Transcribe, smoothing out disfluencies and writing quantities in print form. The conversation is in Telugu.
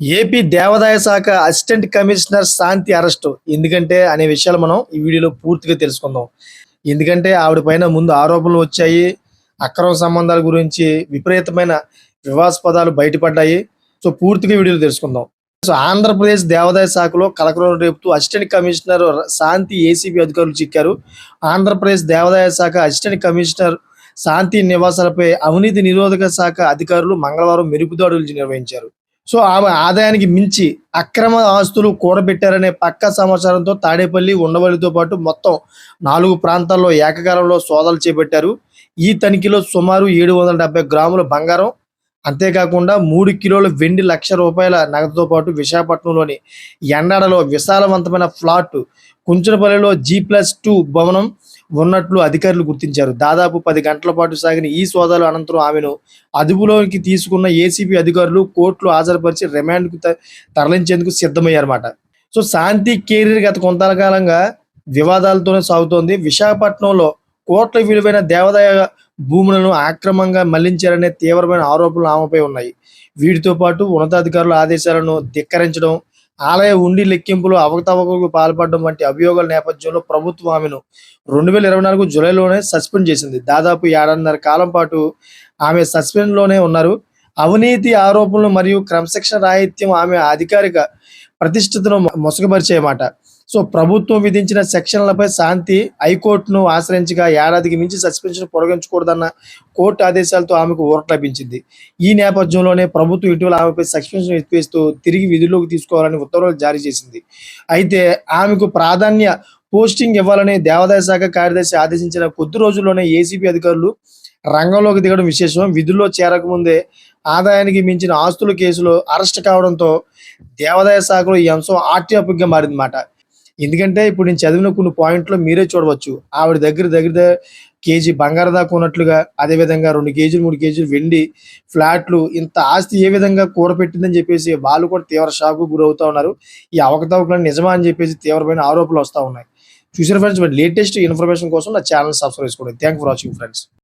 ఏపీ దేవాదాయ శాఖ అసిస్టెంట్ కమిషనర్ శాంతి అరెస్టు ఎందుకంటే అనే విషయాలు మనం ఈ వీడియోలో పూర్తిగా తెలుసుకుందాం. ఎందుకంటే ఆవిడ పైన ముందు ఆరోపణలు వచ్చాయి. అక్రమ సంబంధాల గురించి విపరీతమైన వివాదాస్పదాలు బయటపడ్డాయి. సో పూర్తిగా వీడియోలో తెలుసుకుందాం. సో ఆంధ్రప్రదేశ్ దేవాదాయ శాఖలో కలకలం రేపుతూ అసిస్టెంట్ కమిషనర్ శాంతి ఏసీబీ అధికారులు చిక్కారు. ఆంధ్రప్రదేశ్ దేవాదాయ శాఖ అసిస్టెంట్ కమిషనర్ శాంతి నివాసాలపై అవినీతి నిరోధక శాఖ అధికారులు మంగళవారం మెరుపుదాడులు నిర్వహించారు. సో ఆమె ఆదాయానికి మించి అక్రమ ఆస్తులు కూడబెట్టారనే పక్కా సమాచారంతో తాడేపల్లి, ఉండవల్లితో పాటు మొత్తం 4 ప్రాంతాల్లో ఏకకాలంలో సోదాలు చేపట్టారు. ఈ తనిఖీలో సుమారు 770 గ్రాముల బంగారం, అంతేకాకుండా 3 కిలోల వెండి, ₹1,00,000 నగదుతో పాటు విశాఖపట్నంలోని ఎండాడలో విశాలవంతమైన ఫ్లాట్, కుంచనపల్లిలో G+2 భవనం ఉన్నట్లు అధికారులు గుర్తించారు. దాదాపు 10 గంటల పాటు సాగిన ఈ సోదాల అనంతరం ఆమెను అదుపులోకి తీసుకున్న ఏసీబీ అధికారులు కోర్టులో హాజరుపరిచి రిమాండ్కు తరలించేందుకు సిద్ధమయ్యారన్నమాట. సో శాంతి కెరీర్ గత కొంతకాలంగా వివాదాలతోనే సాగుతోంది. విశాఖపట్నంలో కోట్ల విలువైన దేవాదాయ భూములను అక్రమంగా మళ్లించారనే తీవ్రమైన ఆరోపణలు ఆమెపై ఉన్నాయి. వీటితో పాటు ఉన్నతాధికారుల ఆదేశాలను ధిక్కరించడం, ఆలయ ఉండి లెక్కింపులో అవకతవకలకు పాల్పడడం వంటి అభియోగాల నేపథ్యంలో ప్రభుత్వం ఆమెను 2024 జూలైలోనే సస్పెండ్ చేసింది. దాదాపు 1.5 కాలం పాటు ఆమె సస్పెన్షన్లోనే ఉన్నారు. అవినీతి ఆరోపణలు మరియు క్రమశిక్షణ రాహిత్యం ఆమె అధికారిక ప్రతిష్టతను మొసగపరిచాయన్నమాట. సో ప్రభుత్వం విధించిన సెక్షన్లపై శాంతి హైకోర్టును ఆశ్రయించగా ఏడాదికి మించి సస్పెన్షన్ పొడిగించకూడదన్న కోర్టు ఆదేశాలతో ఆమెకు ఊరట లభించింది. ఈ నేపథ్యంలోనే ప్రభుత్వం ఇటీవల ఆమెపై సస్పెన్షన్ ఎత్తివేస్తూ తిరిగి విధుల్లోకి తీసుకోవాలని ఉత్తర్వులు జారీ చేసింది. అయితే ఆమెకు ప్రాధాన్య పోస్టింగ్ ఇవ్వాలని దేవాదాయ శాఖ కార్యదర్శి ఆదేశించిన కొద్ది రోజుల్లోనే ఏసీబీ అధికారులు రంగంలోకి దిగడం విశేషం. విధుల్లో చేరకముందే ఆదాయానికి మించిన ఆస్తుల కేసులో అరెస్ట్ కావడంతో దేవాదాయ శాఖలో ఈ అంశం హాట్ టాపిక్గా మారిందన్నమాట. ఎందుకంటే ఇప్పుడు నేను చదివిన కొన్ని పాయింట్లు మీరే చూడవచ్చు. ఆవిడ దగ్గర కేజీ బంగారు దాకా ఉన్నట్లుగా, అదేవిధంగా 2 కేజీలు 3 కేజీలు వెండి, ఫ్లాట్లు, ఇంత ఆస్తి ఏ విధంగా కూడపెట్టిందని చెప్పేసి వాళ్ళు కూడా తీవ్ర షాకు గురవుతా ఉన్నారు. ఈ అవకతవకలను నిజమా అని చెప్పేసి తీవ్రమైన ఆరోపణలు వస్తూ ఉన్నాయి. చూసారు ఫ్రెండ్స్, లేటెస్ట్ ఇన్ఫర్మేషన్ కోసం నా ఛానల్ సబ్స్క్రైబ్ చేసుకోండి. Thank for watching friends.